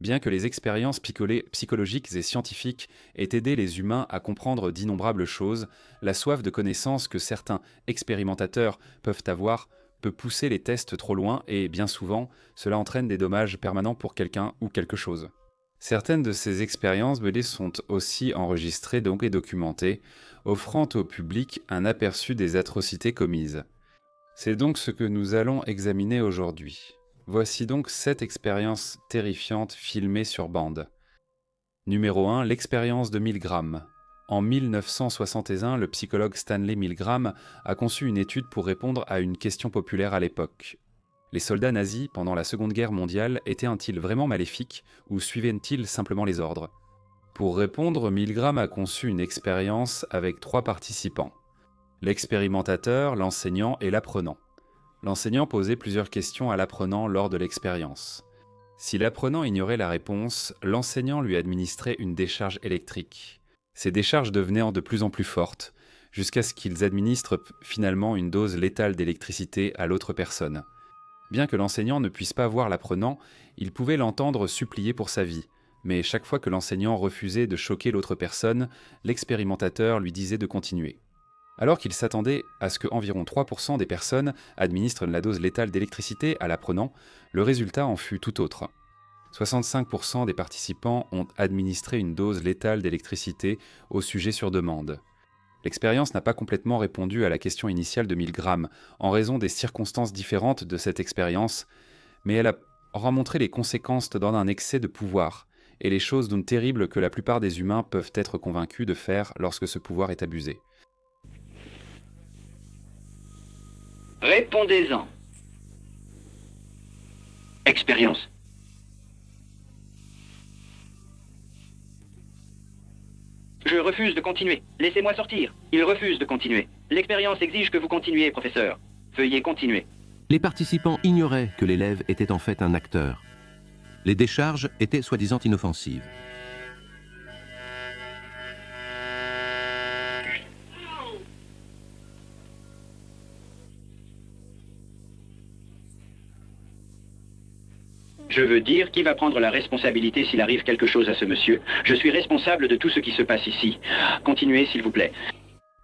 Bien que les expériences psychologiques et scientifiques aient aidé les humains à comprendre d'innombrables choses, la soif de connaissances que certains expérimentateurs peuvent avoir peut pousser les tests trop loin et, bien souvent, cela entraîne des dommages permanents pour quelqu'un ou quelque chose. Certaines de ces expériences menées sont aussi enregistrées donc et documentées, offrant au public un aperçu des atrocités commises. C'est donc ce que nous allons examiner aujourd'hui. Voici donc 7 expériences terrifiantes filmées sur bande. Numéro 1, l'expérience de Milgram. En 1961, le psychologue Stanley Milgram a conçu une étude pour répondre à une question populaire à l'époque. Les soldats nazis, pendant la Seconde Guerre mondiale, étaient-ils vraiment maléfiques ou suivaient-ils simplement les ordres? Pour répondre, Milgram a conçu une expérience avec 3 participants. L'expérimentateur, l'enseignant et l'apprenant. L'enseignant posait plusieurs questions à l'apprenant lors de l'expérience. Si l'apprenant ignorait la réponse, l'enseignant lui administrait une décharge électrique. Ces décharges devenaient de plus en plus fortes, jusqu'à ce qu'ils administrent finalement une dose létale d'électricité à l'autre personne. Bien que l'enseignant ne puisse pas voir l'apprenant, il pouvait l'entendre supplier pour sa vie. Mais chaque fois que l'enseignant refusait de choquer l'autre personne, l'expérimentateur lui disait de continuer. Alors qu'il s'attendait à ce que environ 3% des personnes administrent la dose létale d'électricité à l'apprenant, le résultat en fut tout autre. 65% des participants ont administré une dose létale d'électricité au sujet sur demande. L'expérience n'a pas complètement répondu à la question initiale de Milgram, en raison des circonstances différentes de cette expérience, mais elle a remontré les conséquences d'un excès de pouvoir, et les choses d'une terrible que la plupart des humains peuvent être convaincus de faire lorsque ce pouvoir est abusé. Répondez-en. Expérience. Je refuse de continuer. Laissez-moi sortir. Il refuse de continuer. L'expérience exige que vous continuiez, professeur. Veuillez continuer. Les participants ignoraient que l'élève était en fait un acteur. Les décharges étaient soi-disant inoffensives. Je veux dire, qui va prendre la responsabilité s'il arrive quelque chose à ce monsieur? Je suis responsable de tout ce qui se passe ici. Continuez, s'il vous plaît.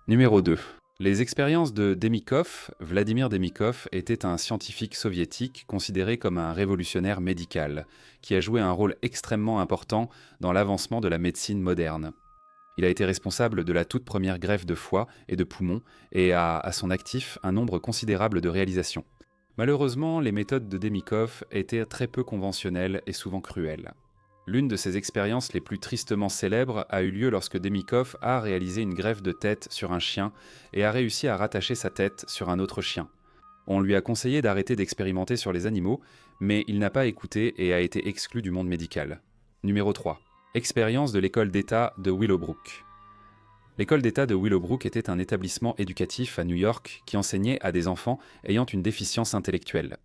Numéro 2. Les expériences de Demikov. Vladimir Demikov était un scientifique soviétique considéré comme un révolutionnaire médical, qui a joué un rôle extrêmement important dans l'avancement de la médecine moderne. Il a été responsable de la toute première greffe de foie et de poumons et a à son actif un nombre considérable de réalisations. Malheureusement, les méthodes de Demikov étaient très peu conventionnelles et souvent cruelles. L'une de ses expériences les plus tristement célèbres a eu lieu lorsque Demikov a réalisé une greffe de tête sur un chien et a réussi à rattacher sa tête sur un autre chien. On lui a conseillé d'arrêter d'expérimenter sur les animaux, mais il n'a pas écouté et a été exclu du monde médical. Numéro 3. Expérience de l'école d'État de Willowbrook. L'école d'État de Willowbrook était un établissement éducatif à New York qui enseignait à des enfants ayant une déficience intellectuelle.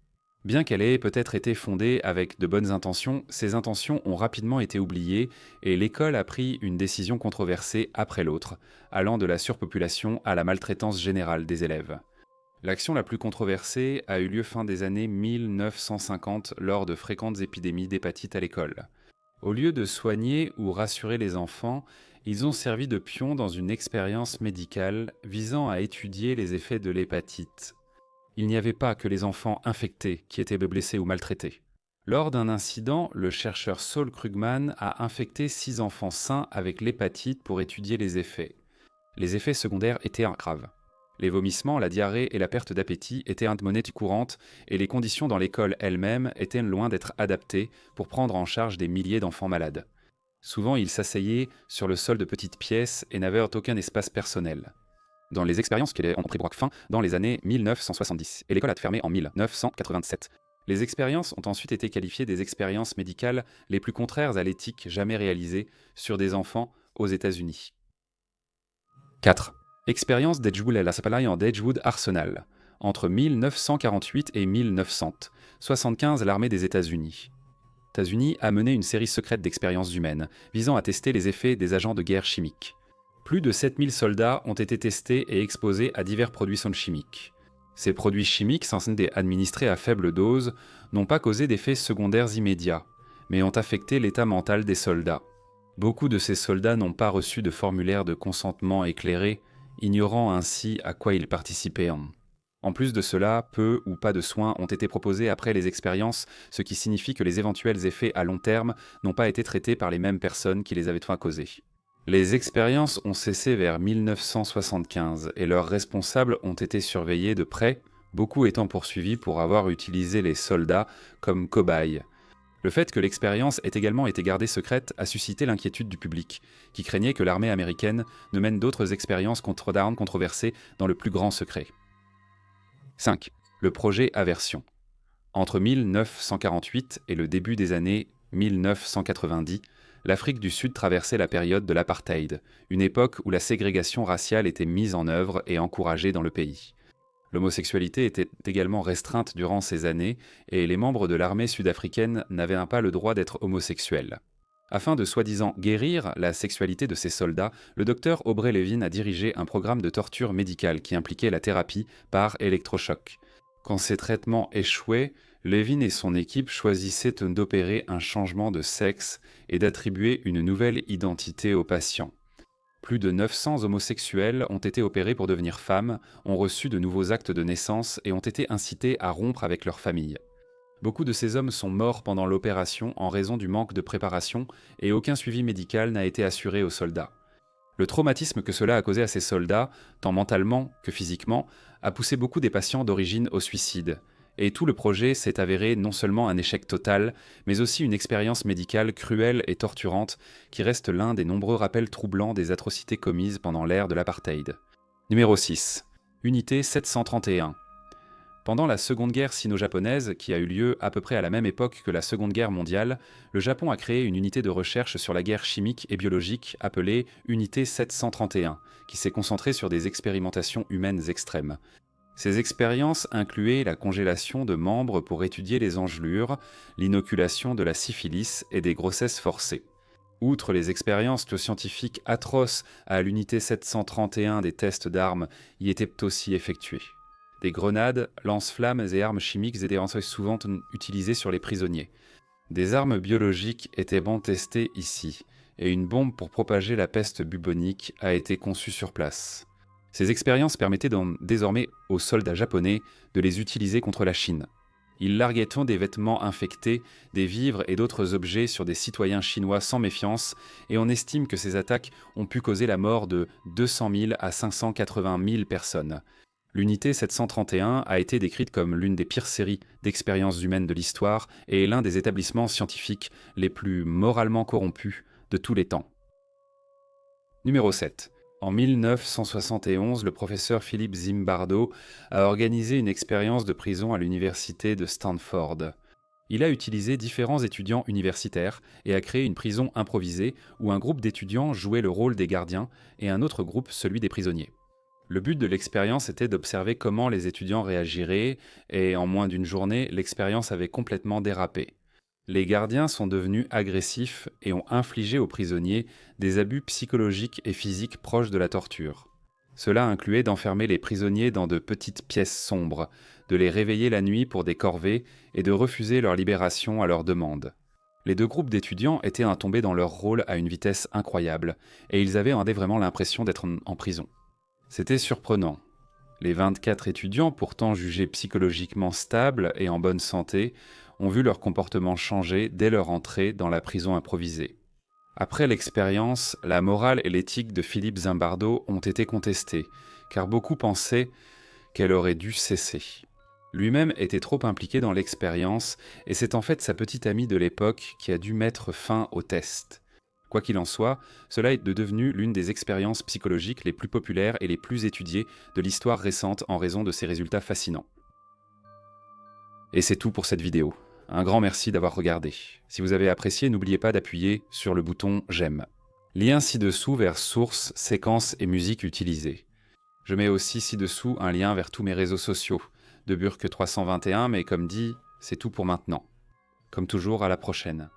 Bien qu'elle ait peut-être été fondée avec de bonnes intentions, ces intentions ont rapidement été oubliées et l'école a pris une décision controversée après l'autre, allant de la surpopulation à la maltraitance générale des élèves. L'action la plus controversée a eu lieu fin des années 1950 lors de fréquentes épidémies d'hépatite à l'école. Au lieu de soigner ou rassurer les enfants, ils ont servi de pions dans une expérience médicale visant à étudier les effets de l'hépatite. Il n'y avait pas que les enfants infectés qui étaient blessés ou maltraités. Lors d'un incident, le chercheur Saul Krugman a infecté 6 enfants sains avec l'hépatite pour étudier les effets. Les effets secondaires étaient graves. Les vomissements, la diarrhée et la perte d'appétit étaient une monnaie courante et les conditions dans l'école elle-même étaient loin d'être adaptées pour prendre en charge des milliers d'enfants malades. Souvent, ils s'asseyaient sur le sol de petites pièces et n'avaient aucun espace personnel. Dans les expériences qui ont pris fin dans les années 1970, et l'école a fermé en 1987. Les expériences ont ensuite été qualifiées des expériences médicales les plus contraires à l'éthique jamais réalisées sur des enfants aux États-Unis. 4. Expérience d'Edgewood d'Edgewood Arsenal. Entre 1948 et 1900, 75 l'armée des États-Unis a mené une série secrète d'expériences humaines visant à tester les effets des agents de guerre chimiques. Plus de 7000 soldats ont été testés et exposés à divers produits chimiques. Ces produits chimiques, censés être administrés à faible dose, n'ont pas causé d'effets secondaires immédiats, mais ont affecté l'état mental des soldats. Beaucoup de ces soldats n'ont pas reçu de formulaire de consentement éclairé, ignorant ainsi à quoi ils participaient. En plus de cela, peu ou pas de soins ont été proposés après les expériences, ce qui signifie que les éventuels effets à long terme n'ont pas été traités par les mêmes personnes qui les avaient causés. Les expériences ont cessé vers 1975 et leurs responsables ont été surveillés de près, beaucoup étant poursuivis pour avoir utilisé les soldats comme cobayes. Le fait que l'expérience ait également été gardée secrète a suscité l'inquiétude du public, qui craignait que l'armée américaine ne mène d'autres expériences d'armes controversées dans le plus grand secret. 5. Le projet Aversion. Entre 1948 et le début des années 1990, l'Afrique du Sud traversait la période de l'apartheid, une époque où la ségrégation raciale était mise en œuvre et encouragée dans le pays. L'homosexualité était également restreinte durant ces années et les membres de l'armée sud-africaine n'avaient pas le droit d'être homosexuels. Afin de soi-disant guérir la sexualité de ces soldats, le docteur Aubrey Levin a dirigé un programme de torture médicale qui impliquait la thérapie par électrochoc. Quand ces traitements échouaient, Levin et son équipe choisissaient d'opérer un changement de sexe et d'attribuer une nouvelle identité aux patients. Plus de 900 homosexuels ont été opérés pour devenir femmes, ont reçu de nouveaux actes de naissance et ont été incités à rompre avec leur famille. Beaucoup de ces hommes sont morts pendant l'opération en raison du manque de préparation et aucun suivi médical n'a été assuré aux soldats. Le traumatisme que cela a causé à ces soldats, tant mentalement que physiquement, a poussé beaucoup des patients d'origine au suicide. Et tout le projet s'est avéré non seulement un échec total, mais aussi une expérience médicale cruelle et torturante qui reste l'un des nombreux rappels troublants des atrocités commises pendant l'ère de l'apartheid. Numéro 6. Unité 731. Pendant la Seconde Guerre sino-japonaise, qui a eu lieu à peu près à la même époque que la Seconde Guerre mondiale, le Japon a créé une unité de recherche sur la guerre chimique et biologique appelée Unité 731, qui s'est concentrée sur des expérimentations humaines extrêmes. Ces expériences incluaient la congélation de membres pour étudier les engelures, l'inoculation de la syphilis et des grossesses forcées. Outre les expériences scientifiques atroces à l'unité 731, des tests d'armes y étaient aussi effectués. Des grenades, lance-flammes et armes chimiques étaient souvent utilisées sur les prisonniers. Des armes biologiques étaient testées ici, et une bombe pour propager la peste bubonique a été conçue sur place. Ces expériences permettaient désormais aux soldats japonais de les utiliser contre la Chine. Ils larguaient des vêtements infectés, des vivres et d'autres objets sur des citoyens chinois sans méfiance, et on estime que ces attaques ont pu causer la mort de 200 000 à 580 000 personnes. L'unité 731 a été décrite comme l'une des pires séries d'expériences humaines de l'histoire et l'un des établissements scientifiques les plus moralement corrompus de tous les temps. Numéro 7. En 1971, le professeur Philip Zimbardo a organisé une expérience de prison à l'université de Stanford. Il a utilisé différents étudiants universitaires et a créé une prison improvisée où un groupe d'étudiants jouait le rôle des gardiens et un autre groupe celui des prisonniers. Le but de l'expérience était d'observer comment les étudiants réagiraient et en moins d'une journée, l'expérience avait complètement dérapé. Les gardiens sont devenus agressifs et ont infligé aux prisonniers des abus psychologiques et physiques proches de la torture. Cela incluait d'enfermer les prisonniers dans de petites pièces sombres, de les réveiller la nuit pour des corvées et de refuser leur libération à leur demande. Les deux groupes d'étudiants étaient tombés dans leur rôle à une vitesse incroyable et ils avaient vraiment l'impression d'être en prison. C'était surprenant. Les 24 étudiants, pourtant jugés psychologiquement stables et en bonne santé, ont vu leur comportement changer dès leur entrée dans la prison improvisée. Après l'expérience, la morale et l'éthique de Philippe Zimbardo ont été contestées, car beaucoup pensaient qu'elle aurait dû cesser. Lui-même était trop impliqué dans l'expérience, et c'est en fait sa petite amie de l'époque qui a dû mettre fin au test. Quoi qu'il en soit, cela est devenu l'une des expériences psychologiques les plus populaires et les plus étudiées de l'histoire récente en raison de ses résultats fascinants. Et c'est tout pour cette vidéo. Un grand merci d'avoir regardé. Si vous avez apprécié, n'oubliez pas d'appuyer sur le bouton « J'aime ». Lien ci-dessous vers sources, séquences et musique utilisées. Je mets aussi ci-dessous un lien vers tous mes réseaux sociaux, de Burk321, mais comme dit, c'est tout pour maintenant. Comme toujours, à la prochaine.